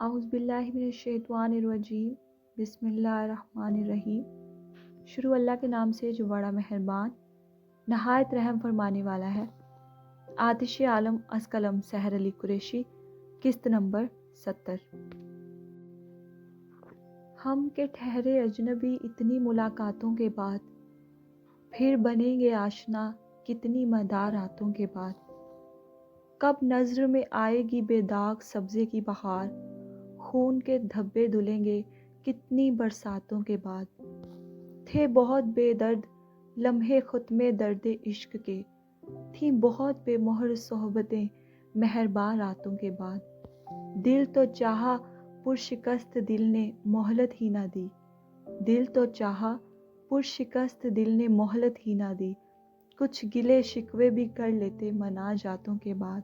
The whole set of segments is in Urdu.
اعوذ باللہ من الشیطان الرجیم بسم اللہ الرحمن الرحیم۔ شروع اللہ کے نام سے جو بڑا مہربان نہایت رحم فرمانے والا ہے۔ آتش عالم از قلم سحر علی قریشی، قسط نمبر 70۔ ہم کے ٹھہرے اجنبی اتنی ملاقاتوں کے بعد، پھر بنیں گے آشنا کتنی مدار راتوں کے بعد۔ کب نظر میں آئے گی بے داغ سبزے کی بہار، خون کے دھبے دھلیں گے کتنی برساتوں کے بعد۔ تھے بہت بے درد لمحے ختمے درد عشق کے، تھیں بہت بے مہر صحبتیں مہربان راتوں کے بعد۔ دل تو چاہا پرشکست دل نے مہلت ہی نہ دی، دل تو چاہا پرشکست دل نے مہلت ہی نہ دی۔ کچھ گلے شکوے بھی کر لیتے مناجاتوں کے بعد۔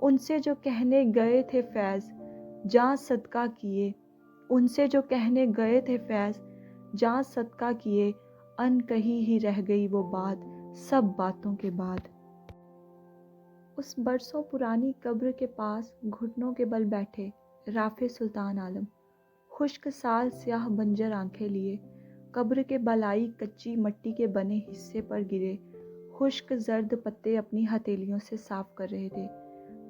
ان سے جو کہنے گئے تھے فیض جاں صدقہ کیے، ان سے جو کہنے گئے تھے فیض جاں صدقہ کیے، ان کہی ہی رہ گئی وہ بات سب باتوں کے بعد۔ اس برسوں پرانی قبر کے پاس گھٹنوں کے بل بیٹھے رافع سلطان عالم، خشک سال سیاہ بنجر آنکھیں لیے، قبر کے بالائی کچی مٹی کے بنے حصے پر گرے خشک زرد پتے اپنی ہتھیلیوں سے صاف کر رہے تھے۔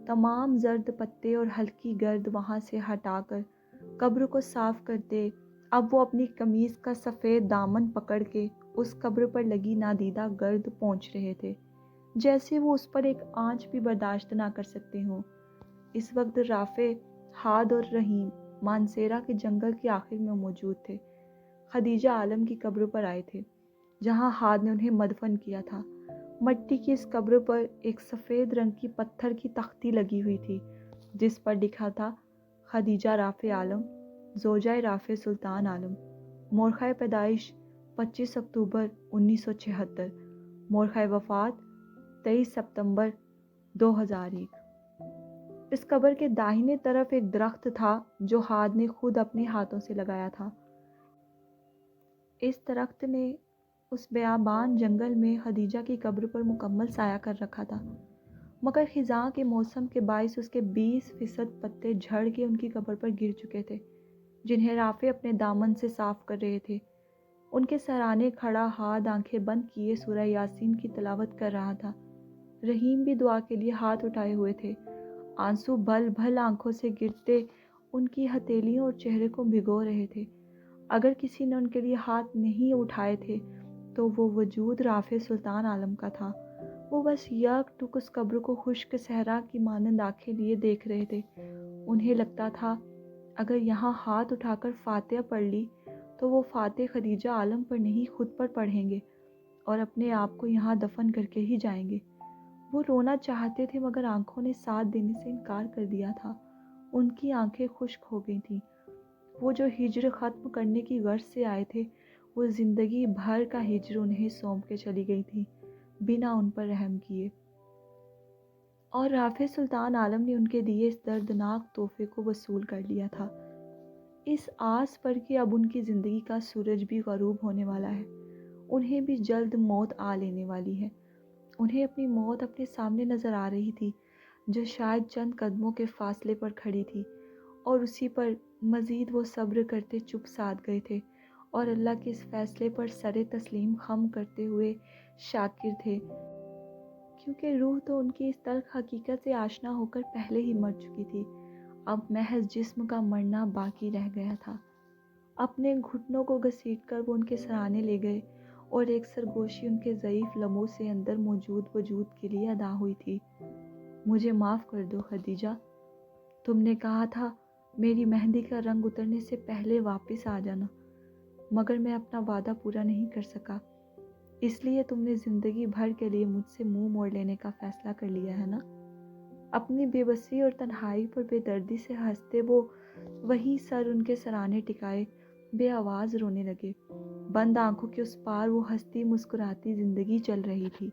تمام زرد پتے اور ہلکی گرد وہاں سے ہٹا کر قبر کو صاف کرتے، اب وہ اپنی قمیض کا سفید دامن پکڑ کے اس قبر پر لگی نادیدہ گرد پونچھ رہے تھے، جیسے وہ اس پر ایک آنچ بھی برداشت نہ کر سکتے ہوں۔ اس وقت رافع، ہاد اور رحیم مانسیرا کے جنگل کے آخر میں موجود تھے۔ خدیجہ عالم کی قبر پر آئے تھے، جہاں ہاد نے انہیں مدفن کیا تھا۔ مٹی کی اس قبر پر ایک سفید رنگ کی پتھر کی تختی لگی ہوئی تھی، جس پر لکھا تھا خدیجہ رافع عالم، زوجہ رافع سلطان عالم، مورخہ پیدائش 25 اکتوبر 1976، مورخہ وفات 23 ستمبر 2001۔ اس قبر کے داہنے طرف ایک درخت تھا جو ہاد نے خود اپنے ہاتھوں سے لگایا تھا۔ اس درخت نے اس بیابان جنگل میں خدیجہ کی قبر پر مکمل سایہ کر رکھا تھا، مگر خزاں کے موسم کے باعث اس کے 20% پتے جھڑ کے ان کی قبر پر گر چکے تھے، جنہیں رافع اپنے دامن سے صاف کر رہے تھے۔ ان کے سرانے کھڑا ہاد آنکھیں بند کیے سورہ یاسین کی تلاوت کر رہا تھا۔ رحیم بھی دعا کے لیے ہاتھ اٹھائے ہوئے تھے، آنسو بھل بھل آنکھوں سے گرتے ان کی ہتھیلیوں اور چہرے کو بھگو رہے تھے۔ اگر کسی نے ان کے لیے ہاتھ نہیں اٹھائے تھے تو وہ وجود رافع سلطان عالم کا تھا۔ وہ بس یک ٹک اس قبر کو خشک صحرا کی مانند آنکھیں لیے دیکھ رہے تھے۔ انہیں لگتا تھا اگر یہاں ہاتھ اٹھا کر فاتحہ پڑھ لی تو وہ فاتح خدیجہ عالم پر نہیں خود پر پڑھیں گے اور اپنے آپ کو یہاں دفن کر کے ہی جائیں گے۔ وہ رونا چاہتے تھے مگر آنکھوں نے ساتھ دینے سے انکار کر دیا تھا۔ ان کی آنکھیں خشک ہو گئی تھیں۔ وہ جو ہجر ختم کرنے کی غرض سے آئے تھے، وہ زندگی بھر کا ہجر انہیں سونپ کے چلی گئی تھی بنا ان پر رحم کیے۔ اور رافع سلطان عالم نے ان کے دیے اس دردناک تحفے کو وصول کر لیا تھا، اس آس پر کہ اب ان کی زندگی کا سورج بھی غروب ہونے والا ہے، انہیں بھی جلد موت آ لینے والی ہے۔ انہیں اپنی موت اپنے سامنے نظر آ رہی تھی، جو شاید چند قدموں کے فاصلے پر کھڑی تھی، اور اسی پر مزید وہ صبر کرتے چپ سادھ گئے تھے اور اللہ کے اس فیصلے پر سر تسلیم خم کرتے ہوئے شاکر تھے، کیونکہ روح تو ان کی اس تلخ حقیقت سے آشنا ہو کر پہلے ہی مر چکی تھی۔ اب محض جسم کا مرنا باقی رہ گیا تھا۔ اپنے گھٹنوں کو گھسیٹ کر وہ ان کے سرانے لے گئے اور ایک سرگوشی ان کے ضعیف لبوں سے اندر موجود وجود کے لیے ادا ہوئی تھی۔ مجھے معاف کر دو خدیجہ، تم نے کہا تھا میری مہندی کا رنگ اترنے سے پہلے واپس آ جانا، مگر میں اپنا وعدہ پورا نہیں کر سکا، اس لیے تم نے زندگی بھر کے لیے مجھ سے منہ موڑ لینے کا فیصلہ کر لیا ہے نا۔ اپنی بے بسی اور تنہائی پر بے دردی سے ہنستے وہ وہیں سر ان کے سرانے ٹکائے بے آواز رونے لگے۔ بند آنکھوں کے اس پار وہ ہنستی مسکراتی زندگی چل رہی تھی،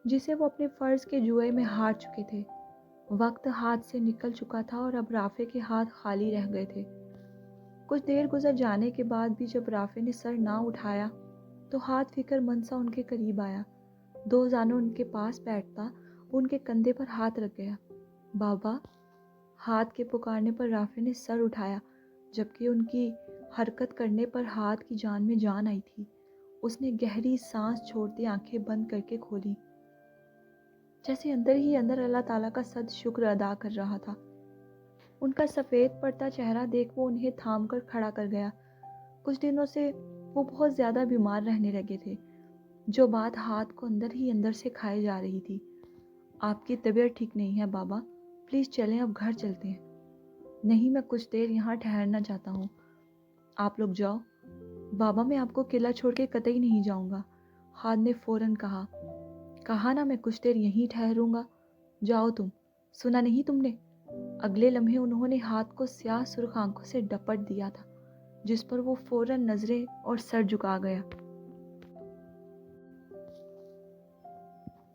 جسے وہ اپنے فرض کے جوئے میں ہار چکے تھے۔ وقت ہاتھ سے نکل چکا تھا اور اب رافع کے ہاتھ خالی رہ گئے تھے۔ کچھ دیر گزر جانے کے بعد بھی جب رافع نے سر نہ اٹھایا تو ہاتھ فکر مند سا ان کے قریب آیا، دو زانوں ان کے پاس بیٹھتا ان کے کندھے پر ہاتھ رکھ گیا۔ بابا، ہاتھ کے پکارنے پر رافع نے سر اٹھایا، جبکہ ان کی حرکت کرنے پر ہاتھ کی جان میں جان آئی تھی۔ اس نے گہری سانس چھوڑتی آنکھیں بند کر کے کھولی، جیسے اندر ہی اندر اللہ تعالیٰ کا صد شکر ادا کر رہا تھا۔ ان کا سفید پڑتا چہرہ دیکھ وہ انہیں تھام کر کھڑا کر گیا۔ کچھ دنوں سے وہ بہت زیادہ بیمار رہنے لگے تھے، جو بات ہاتھ کو اندر ہی اندر سے کھائے جا رہی تھی۔ آپ کی طبیعت ٹھیک نہیں ہے بابا، پلیز چلیں، اب گھر چلتے ہیں۔ نہیں، میں کچھ دیر یہاں ٹھہرنا چاہتا ہوں۔ آپ لوگ جاؤ۔ بابا، میں آپ کو قلعہ چھوڑ کے قطعی نہیں جاؤں گا، خان نے فوراً کہا نا میں کچھ دیر یہیں ٹھہروں گا، جاؤ تم۔ سنا نہیں تم نے؟ اگلے لمحے انہوں نے ہاتھ کو سیاہ سرخ آنکھوں سے ڈپٹ دیا تھا، جس پر وہ فوراً نظریں اور سر جھکا گیا۔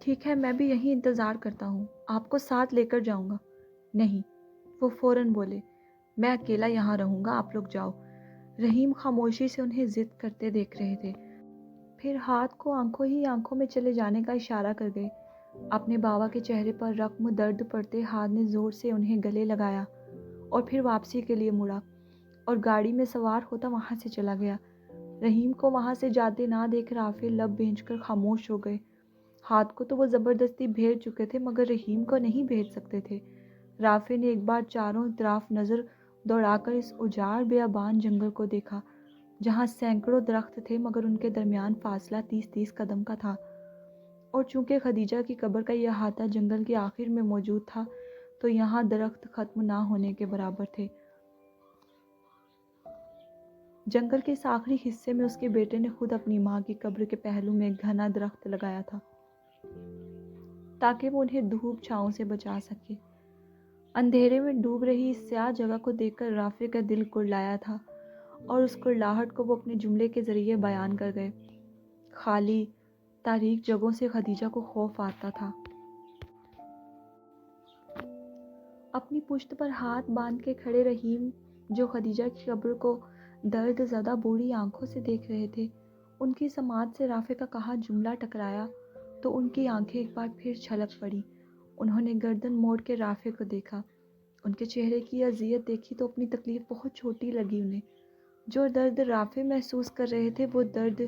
ٹھیک ہے، میں بھی یہیں انتظار کرتا ہوں، آپ کو ساتھ لے کر جاؤں گا۔ نہیں، وہ فوراً بولے، میں اکیلا یہاں رہوں گا، آپ لوگ جاؤ۔ رحیم خاموشی سے انہیں ضد کرتے دیکھ رہے تھے، پھر ہاتھ کو آنکھوں ہی آنکھوں میں چلے جانے کا اشارہ کر گئے۔ اپنے بابا کے چہرے پر رقم درد پڑتے ہاتھ نے زور سے انہیں گلے لگایا اور پھر واپسی کے لیے مڑا اور گاڑی میں سوار ہوتا وہاں سے چلا گیا۔ رحیم کو وہاں سے جاتے نہ دیکھ رافع لب بھینچ کر خاموش ہو گئے۔ ہاتھ کو تو وہ زبردستی بھیج چکے تھے، مگر رحیم کو نہیں بھیج سکتے تھے۔ رافع نے ایک بار چاروں طرف نظر دوڑا کر اس اجاڑ بیابان جنگل کو دیکھا، جہاں سینکڑوں درخت تھے مگر ان کے درمیان فاصلہ 30 قدم کا تھا، اور چونکہ خدیجہ کی قبر کا یہ احاطہ جنگل کے آخر میں موجود تھا تو یہاں درخت ختم نہ ہونے کے برابر تھے۔ جنگل کے اس آخری حصے میں اس کے بیٹے نے خود اپنی ماں کی قبر کے پہلو میں ایک گھنا درخت لگایا تھا تاکہ وہ انہیں دھوپ چھاؤں سے بچا سکے۔ اندھیرے میں ڈوب رہی اس سیاہ جگہ کو دیکھ کر رافع کا دل کرلایا تھا، اور اس کرلاہٹ کو وہ اپنے جملے کے ذریعے بیان کر گئے۔ خالی تاریک جگہوں سے خدیجہ کو خوف آتا تھا۔ اپنی پشت پر ہاتھ باندھ کے کھڑے رحیم، جو خدیجہ کی قبر کو درد زدہ بوڑھی آنکھوں سے دیکھ رہے تھے، ان کی سماعت سے رافع کا کہا جملہ ٹکرایا تو ان کی آنکھیں ایک بار پھر چھلک پڑی۔ انہوں نے گردن موڑ کے رافع کو دیکھا۔ ان کے چہرے کی اذیت دیکھی تو اپنی تکلیف بہت چھوٹی لگی انہیں۔ جو درد رافع محسوس کر رہے تھے وہ درد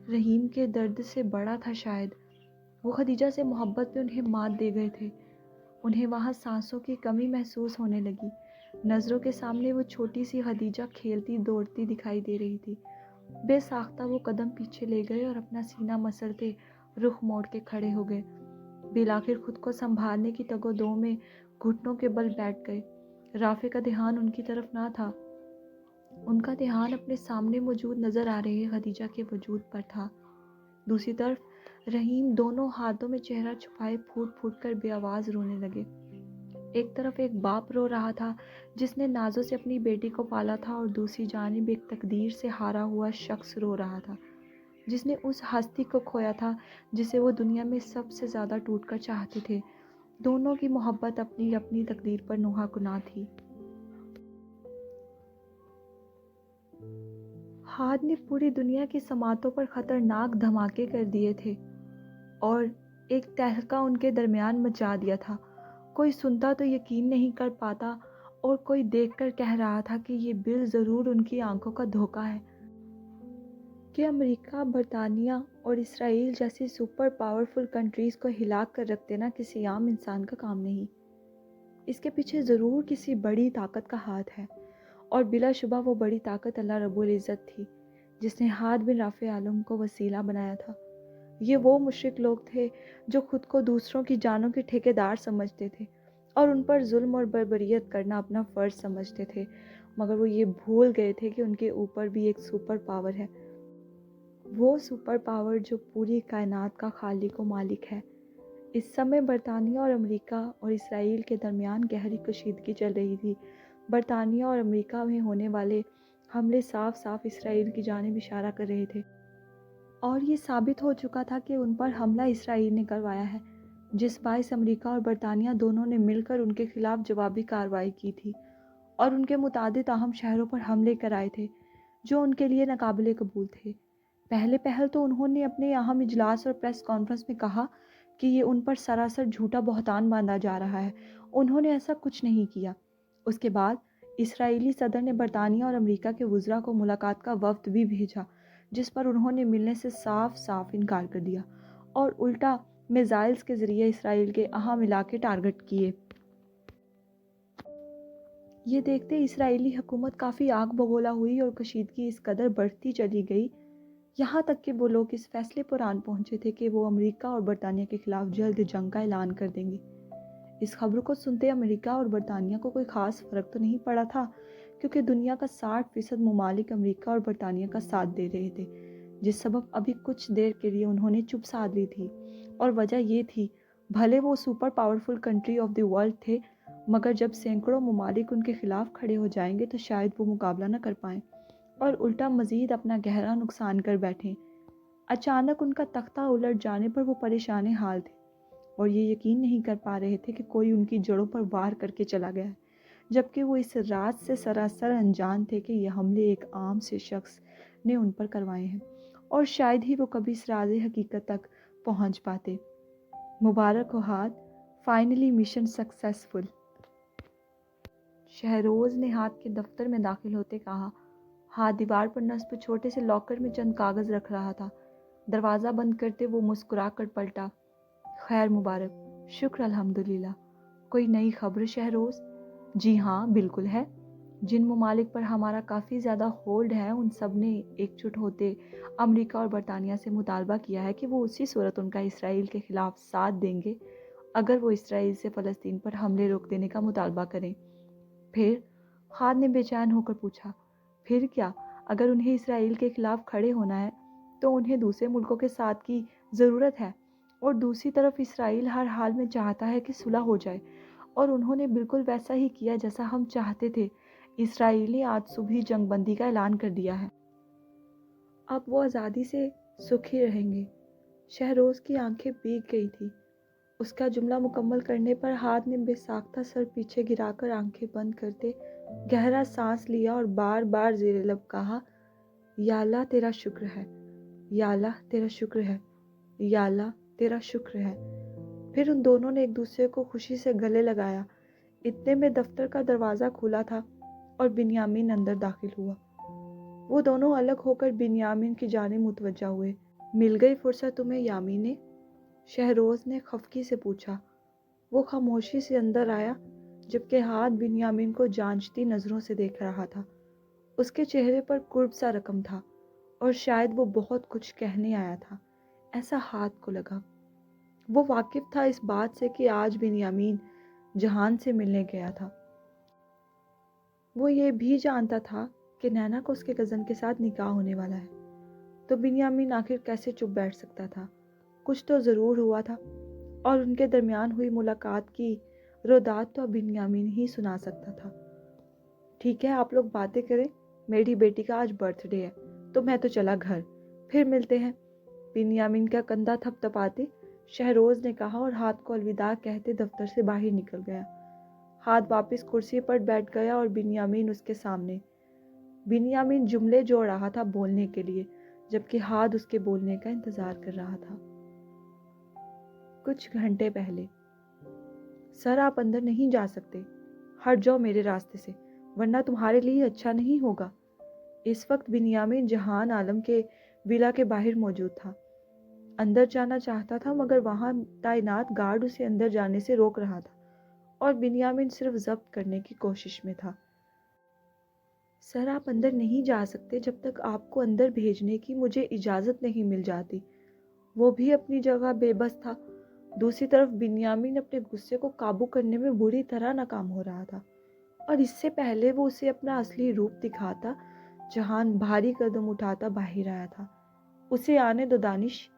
رحیم کے درد سے بڑا تھا شاید۔ وہ خدیجہ سے محبت میں انہیں مات دے گئے تھے۔ انہیں وہاں سانسوں کی کمی محسوس ہونے لگی۔ نظروں کے سامنے وہ چھوٹی سی خدیجہ کھیلتی دوڑتی دکھائی دے رہی تھی۔ بے ساختہ وہ قدم پیچھے لے گئے اور اپنا سینہ مسلتے رخ موڑ کے کھڑے ہو گئے۔ بالآخر خود کو سنبھالنے کی تگ و دو میں گھٹنوں کے بل بیٹھ گئے۔ رافع کا دھیان ان کی طرف نہ تھا، ان کا دھیان اپنے سامنے موجود نظر آ رہے خدیجہ کے وجود پر تھا۔ دوسری طرف رحیم دونوں ہاتھوں میں چہرہ چھپائے پھوٹ پھوٹ کر بے آواز رونے لگے۔ ایک طرف ایک باپ رو رہا تھا جس نے نازوں سے اپنی بیٹی کو پالا تھا، اور دوسری جانب ایک تقدیر سے ہارا ہوا شخص رو رہا تھا جس نے اس ہستی کو کھویا تھا جسے وہ دنیا میں سب سے زیادہ ٹوٹ کر چاہتے تھے۔ دونوں کی محبت اپنی اپنی تقدیر پر نوحہ کنا تھی۔ ہاتھ نے پوری دنیا کی سماعتوں پر خطرناک دھماکے کر دیے تھے اور ایک تہلکہ ان کے درمیان مچا دیا تھا۔ کوئی سنتا تو یقین نہیں کر پاتا اور کوئی دیکھ کر کہہ رہا تھا کہ یہ بل ضرور ان کی آنکھوں کا دھوکہ ہے، کہ امریکہ، برطانیہ اور اسرائیل جیسی سپر پاورفل کنٹریز کو ہلاک کر رکھ دینا کسی عام انسان کا کام نہیں۔ اس کے پیچھے ضرور کسی بڑی طاقت کا ہاتھ ہے، اور بلا شبہ وہ بڑی طاقت اللہ رب العزت تھی جس نے ہاتھ بن رافع عالم کو وسیلہ بنایا تھا۔ یہ وہ مشرک لوگ تھے جو خود کو دوسروں کی جانوں کے ٹھیکیدار سمجھتے تھے اور ان پر ظلم اور بربریت کرنا اپنا فرض سمجھتے تھے، مگر وہ یہ بھول گئے تھے کہ ان کے اوپر بھی ایک سپر پاور ہے، وہ سپر پاور جو پوری کائنات کا خالق و مالک ہے۔ اس سمے برطانیہ اور امریکہ اور اسرائیل کے درمیان گہری کشیدگی چل رہی تھی۔ برطانیہ اور امریکہ میں ہونے والے حملے صاف صاف اسرائیل کی جانب اشارہ کر رہے تھے، اور یہ ثابت ہو چکا تھا کہ ان پر حملہ اسرائیل نے کروایا ہے، جس باعث امریکہ اور برطانیہ دونوں نے مل کر ان کے خلاف جوابی کارروائی کی تھی اور ان کے متعدد اہم شہروں پر حملے کرائے تھے جو ان کے لیے ناقابل قبول تھے۔ پہل تو انہوں نے اپنے اہم اجلاس اور پریس کانفرنس میں کہا کہ یہ ان پر سراسر جھوٹا بہتان باندھا جا رہا ہے انہوں نے ایسا کچھ نہیں کیا۔ اس کے بعد اسرائیلی صدر نے برطانیہ اور امریکہ کے وزراء کو ملاقات کا وفد بھی بھیجا، جس پر انہوں نے ملنے سے صاف صاف انکار کر دیا اور الٹا میزائلز کے ذریعے اسرائیل کے اہم علاقے ٹارگٹ کیے۔ یہ دیکھتے اسرائیلی حکومت کافی آگ بگولا ہوئی اور کشیدگی اس قدر بڑھتی چلی گئی، یہاں تک کہ وہ لوگ اس فیصلے پر آن پہنچے تھے کہ وہ امریکہ اور برطانیہ کے خلاف جلد جنگ کا اعلان کر دیں گے۔ اس خبر کو سنتے امریکہ اور برطانیہ کو کوئی خاص فرق تو نہیں پڑا تھا، کیونکہ دنیا کا 60% ممالک امریکہ اور برطانیہ کا ساتھ دے رہے تھے، جس سبب ابھی کچھ دیر کے لیے انہوں نے چپ سادھ لی تھی۔ اور وجہ یہ تھی، بھلے وہ super powerful country of the world تھے، مگر جب سینکڑوں ممالک ان کے خلاف کھڑے ہو جائیں گے تو شاید وہ مقابلہ نہ کر پائیں اور الٹا مزید اپنا گہرا نقصان کر بیٹھیں۔ اچانک ان کا تختہ الٹ جانے پر وہ پریشان حال تھے اور یہ یقین نہیں کر پا رہے تھے کہ کوئی ان کی جڑوں پر وار کر کے چلا گیا ہے، جبکہ وہ اس راز سے سراسر انجان تھے کہ یہ حملے ایک عام سے شخص نے ان پر کروائے ہیں اور شاید ہی وہ کبھی اس راز حقیقت تک پہنچ پاتے۔ مبارک ہو ہاتھ، فائنلی مشن سکسیسفل۔ شہروز نے ہاتھ کے دفتر میں داخل ہوتے کہا۔ ہاتھ دیوار پر نصب چھوٹے سے لاکر میں چند کاغذ رکھ رہا تھا۔ دروازہ بند کرتے وہ مسکرا کر پلٹا۔ خیر مبارک، شکر الحمدللہ۔ کوئی نئی خبر شہروز؟ جی ہاں بالکل ہے۔ جن ممالک پر ہمارا کافی زیادہ ہولڈ ہے ان سب نے ایک جٹ ہوتے امریکہ اور برطانیہ سے مطالبہ کیا ہے کہ وہ اسی صورت ان کا اسرائیل کے خلاف ساتھ دیں گے اگر وہ اسرائیل سے فلسطین پر حملے روک دینے کا مطالبہ کریں۔ پھر؟ خالد نے بے چین ہو کر پوچھا۔ پھر کیا؟ اگر انہیں اسرائیل کے خلاف کھڑے ہونا ہے تو انہیں دوسرے ملکوں کے ساتھ کی ضرورت ہے، اور دوسری طرف اسرائیل ہر حال میں چاہتا ہے کہ صلح ہو جائے، اور انہوں نے بالکل ویسا ہی کیا جیسا ہم چاہتے تھے۔ اسرائیل نے آج صبح ہی جنگ بندی کا اعلان کر دیا ہے۔ اب وہ آزادی سے سکھی رہیں گے۔ شہروز کی آنکھیں بھیگ گئی تھیں۔ اس کا جملہ مکمل کرنے پر ہاتھ نے بے ساختہ سر پیچھے گرا کر آنکھیں بند کرتے گہرا سانس لیا اور بار بار زیر لب کہا، یا اللہ تیرا شکر ہے، یا اللہ تیرا شکر ہے، یا اللہ تیرا شکر ہے۔ پھر ان دونوں نے ایک دوسرے کو خوشی سے گلے لگایا۔ اتنے میں دفتر کا دروازہ کھلا تھا اور بنیامین اندر داخل ہوا۔ وہ دونوں الگ ہو کر بنیامین کی جانب متوجہ ہوئے۔ مل گئی فرصت تمہیں یامین؟ شہروز نے خفگی سے پوچھا۔ وہ خاموشی سے اندر آیا، جبکہ ہاتھ بنیامین کو جانچتی نظروں سے دیکھ رہا تھا۔ اس کے چہرے پر کرب سا رقم تھا اور شاید وہ بہت کچھ کہنے آیا تھا، ایسا ہاتھ کو لگا۔ وہ واقف تھا اس بات سے کہ آج بنیامین جہان سے ملنے گیا تھا۔ وہ یہ بھی جانتا تھا کہ نینا کو اس کے کزن کے ساتھ نکاح ہونے والا ہے، تو بنیامین آخر کیسے چپ بیٹھ سکتا تھا؟ کچھ تو ضرور ہوا تھا، اور ان کے درمیان ہوئی ملاقات کی رودات تو اب بنیامین ہی سنا سکتا تھا۔ ٹھیک ہے آپ لوگ باتیں کریں، میری بیٹی کا آج برتھ ڈے ہے تو میں تو چلا گھر، پھر ملتے ہیں۔ بنیامین کا کندھا تھپ تھپاتے شہروز نے کہا اور ہاتھ کو الوداع کہتے دفتر سے باہر نکل گیا۔ ہاتھ واپس کرسی پر بیٹھ گیا اور بنیامین اس کے سامنے۔ بنیامین جملے جوڑ رہا تھا بولنے کے لیے، جبکہ ہاتھ اس کے بولنے کا انتظار کر رہا تھا۔ کچھ گھنٹے پہلے۔ سر آپ اندر نہیں جا سکتے، ہٹ جاؤ میرے راستے سے، ورنہ تمہارے لیے اچھا نہیں ہوگا۔ اس وقت بنیامین جہان عالم کے ولا کے باہر موجود تھا۔ اندر جانا چاہتا تھا مگر وہاں تعینات گارڈ اسے اندر جانے سے روک رہا تھا، اور بنیامین صرف ضبط کرنے کی کوشش میں تھا۔ سر آپ اندر نہیں جا سکتے جب تک آپ کو اندر بھیجنے کی مجھے اجازت نہیں مل جاتی۔ وہ بھی اپنی جگہ بے بس تھا۔ دوسری طرف بنیامین اپنے غصے کو قابو کرنے میں بری طرح ناکام ہو رہا تھا، اور اس سے پہلے وہ اسے اپنا اصلی روپ دکھاتا جہان بھاری قدم اٹھاتا باہر آیا تھا۔ اسے آنے دو دانش۔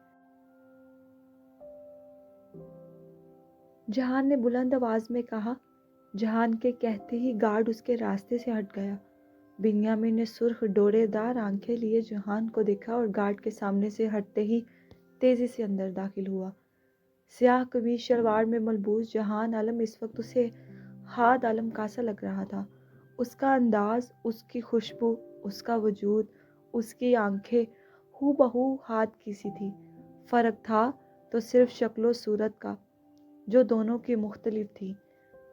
جہان نے بلند آواز میں کہا۔ جہان کے کہتے ہی گارڈ اس کے راستے سے ہٹ گیا۔ بنیامین نے سرخ ڈورے دار آنکھیں لیے جہان کو دیکھا اور گارڈ کے سامنے سے ہٹتے ہی تیزی سے اندر داخل ہوا۔ سیاہ قمیض شلوار میں ملبوس جہان عالم اس وقت اسے ہاتھ عالم کا سا لگ رہا تھا۔ اس کا انداز، اس کی خوشبو، اس کا وجود، اس کی آنکھیں ہو بہو ہاتھ کی سی تھی۔ فرق تھا تو صرف شکل و صورت کا، جو دونوں کی مختلف تھی۔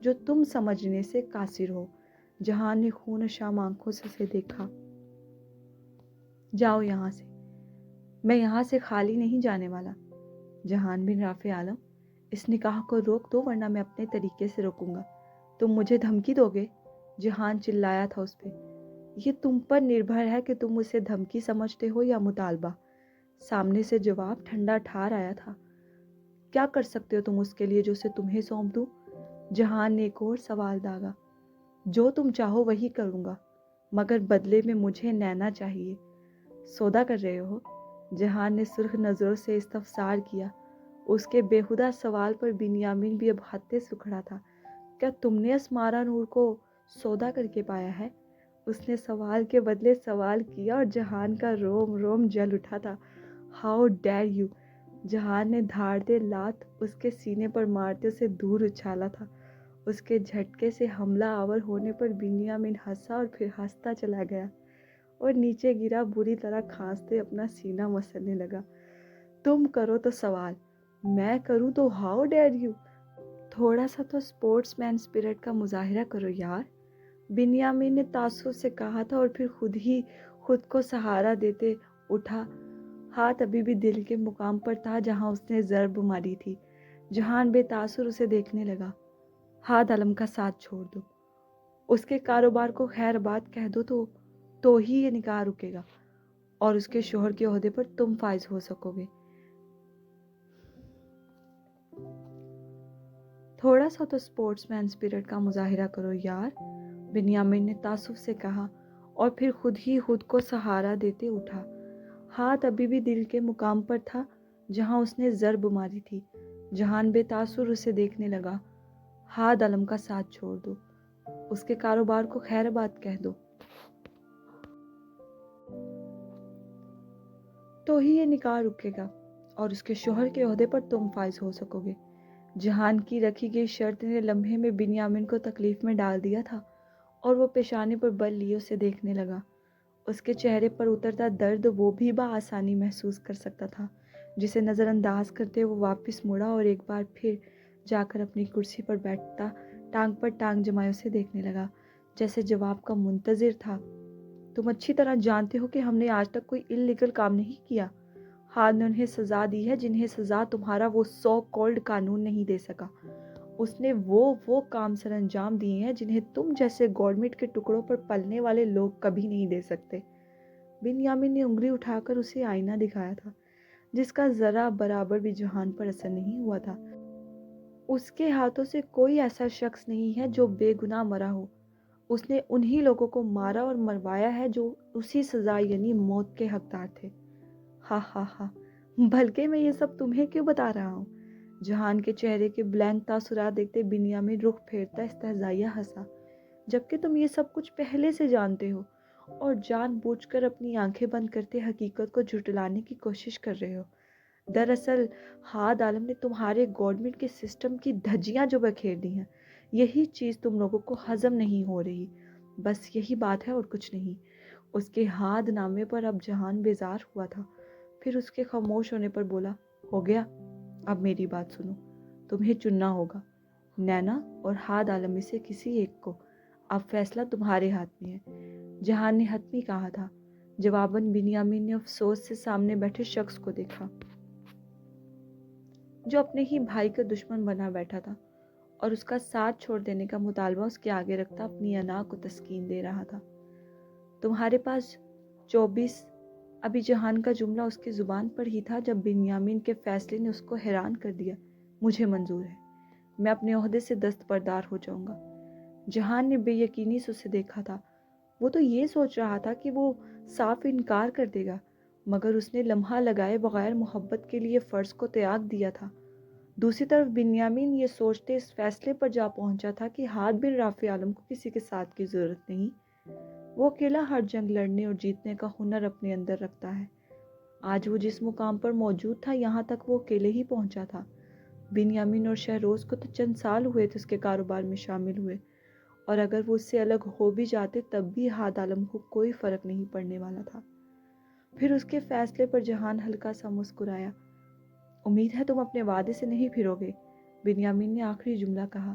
جو تم سمجھنے سے قاصر ہو۔ جہان نے خون اشام آنکھوں سے اسے دیکھا۔ جاؤ یہاں سے، میں یہاں سے خالی نہیں جانے والا۔ جہان بن رافع عالم، اس نکاح کو روک دو ورنہ میں اپنے طریقے سے روکوں گا۔ تم مجھے دھمکی دو گے؟ جہان چلایا تھا اس پہ۔ یہ تم پر نربھر ہے کہ تم اسے دھمکی سمجھتے ہو یا مطالبہ۔ سامنے سے جواب ٹھنڈا ٹھار آیا تھا۔ کیا کر سکتے ہو تم اس کے لیے جو اسے تمہیں سونپ دوں؟ جہان نے ایک اور سوال داغا۔ جو تم چاہو وہی کروں گا، مگر بدلے میں مجھے نینا چاہیے۔ سودا کر رہے ہو؟ جہان نے سرخ نظروں سے استفسار کیا۔ اس کے بیہودہ سوال پر بنیامین بھی اب حد سے کھڑا تھا۔ کیا تم نے اسمارا نور کو سودا کر کے پایا ہے؟ اس نے سوال کے بدلے سوال کیا اور جہان کا روم روم جل اٹھا تھا۔ How dare you! جہان نے دھاڑتے لات اس کے سینے پر مارتے اسے دور اچھالا تھا۔ اس کے جھٹکے سے حملہ آور ہونے پر بنیامین ہنسا اور پھر ہنستا چلا گیا اور نیچے گرا بری طرح کھانستے اپنا سینہ مسلنے لگا۔ تم کرو تو سوال، میں کروں تو ہاؤ ڈیئر یو! تھوڑا سا تو اسپورٹس مین اسپرٹ کا مظاہرہ کرو یار، بنیامین نے تعصب سے کہا تھا اور پھر خود کو سہارا دیتے اٹھا۔ ہاتھ ابھی بھی دل کے مقام پر تھا جہاں اس نے ضرب ماری تھی۔ جہان بے تاثر اسے دیکھنے لگا۔ ہاتھ عالم کا ساتھ چھوڑ دو، اس کے کاروبار کو خیر بات کہہ دو تو ہی یہ نکاح رکے گا اور اس کے شوہر کے عہدے پر تم فائز ہو سکو گے۔ تھوڑا سا تو اسپورٹس مین اسپرٹ کا مظاہرہ کرو یار، بنیامین نے تعصب سے کہا اور پھر خود کو سہارا دیتے اٹھا۔ ہاتھ ابھی بھی دل کے مقام پر تھا جہاں اس نے ضرب ماری تھی۔ جہان بے تاثر اسے دیکھنے لگا۔ ہاتھ عالم کا ساتھ چھوڑ دو، اس کے کاروبار کو خیر بات کہہ دو تو ہی یہ نکاح رکے گا اور اس کے شوہر کے عہدے پر تم فائز ہو سکو گے۔ جہان کی رکھی گئی شرط نے لمحے میں بنیامین کو تکلیف میں ڈال دیا تھا اور وہ پیشانے پر بل لیے اسے دیکھنے لگا۔ اس کے چہرے پر اترتا درد وہ بھی بآسانی محسوس کر سکتا تھا، جسے نظر انداز کرتے وہ واپس مڑا اور ایک بار پھر جا کر اپنی کرسی پر بیٹھتا ٹانگ پر ٹانگ جمائے اسے دیکھنے لگا، جیسے جواب کا منتظر تھا۔ تم اچھی طرح جانتے ہو کہ ہم نے آج تک کوئی اللیگل کام نہیں کیا۔ ہاتھ نے انہیں سزا دی ہے جنہیں سزا تمہارا وہ سو کالڈ قانون نہیں دے سکا۔ اس نے وہ کام سر انجام دیے ہیں جنہیں تم جیسے گورنمنٹ کے ٹکڑوں پر پلنے والے لوگ کبھی نہیں دے سکتے۔ بنیامین نے انگلی اٹھا کر اسے آئینہ دکھایا تھا جس کا ذرا برابر بھی جہان پر اثر نہیں ہوا تھا۔ اس کے ہاتھوں سے کوئی ایسا شخص نہیں ہے جو بے گناہ مرا ہو۔ اس نے انہی لوگوں کو مارا اور مروایا ہے جو اسی سزا یعنی موت کے حقدار تھے۔ ہاں ہاں ہاں، بلکہ میں یہ سب تمہیں کیوں بتا رہا ہوں؟ جہان کے چہرے کے بلینک تاثرات دیکھتے بنیامین رخ پھیرتا استہزائیہ ہنسا۔ جبکہ تم یہ سب کچھ پہلے سے جانتے ہو اور جان بوجھ کر اپنی آنکھیں بند کرتے حقیقت کو جھٹلانے کی کوشش کر رہے ہو۔ دراصل ہاد عالم نے تمہارے گورنمنٹ کے سسٹم کی دھجیاں جو بکھیر دی ہیں، یہی چیز تم لوگوں کو ہضم نہیں ہو رہی، بس یہی بات ہے اور کچھ نہیں۔ اس کے ہاد نامے پر اب جہان بیزار ہوا تھا، پھر اس کے خاموش ہونے پر بولا، ہو گیا، اب میری بات سنو، تمہیں چننا ہوگا نینا اور ہاد عالم میں سے کسی ایک کو، اب فیصلہ تمہارے ہاتھ میں ہے۔ جہان نے حتمی کہا تھا۔ جواباً بنیامین نے افسوس سے سامنے بیٹھے شخص کو دیکھا جو اپنے ہی بھائی کا دشمن بنا بیٹھا تھا اور اس کا ساتھ چھوڑ دینے کا مطالبہ اس کے آگے رکھتا اپنی انا کو تسکین دے رہا تھا۔ تمہارے پاس 24، ابھی جہان کا جملہ اس کی زبان پر ہی تھا جب بنیامین کے فیصلے نے اس کو حیران کر دیا۔ مجھے منظور ہے، میں اپنے عہدے سے دستبردار ہو جاؤں گا۔ جہان نے بے یقینی سے اسے دیکھا تھا۔ وہ تو یہ سوچ رہا تھا کہ وہ صاف انکار کر دے گا، مگر اس نے لمحہ لگائے بغیر محبت کے لیے فرض کو تیاگ دیا تھا۔ دوسری طرف بنیامین یہ سوچتے اس فیصلے پر جا پہنچا تھا کہ ہاد بن رافع عالم کو کسی کے ساتھ کی ضرورت نہیں، وہ اکیلا ہر جنگ لڑنے اور جیتنے کا ہنر اپنے اندر رکھتا ہے۔ آج وہ جس مقام پر موجود تھا یہاں تک وہ اکیلے ہی پہنچا تھا۔ بنیامین اور شہروز کو تو چند سال ہوئے تھے اس کے کاروبار میں شامل ہوئے، اور اگر وہ اس سے الگ ہو بھی جاتے تب بھی ہاد عالم کو کوئی فرق نہیں پڑنے والا تھا۔ پھر اس کے فیصلے پر جہان ہلکا سا مسکرایا۔ امید ہے تم اپنے وعدے سے نہیں پھرو گے، بنیامین نے آخری جملہ کہا۔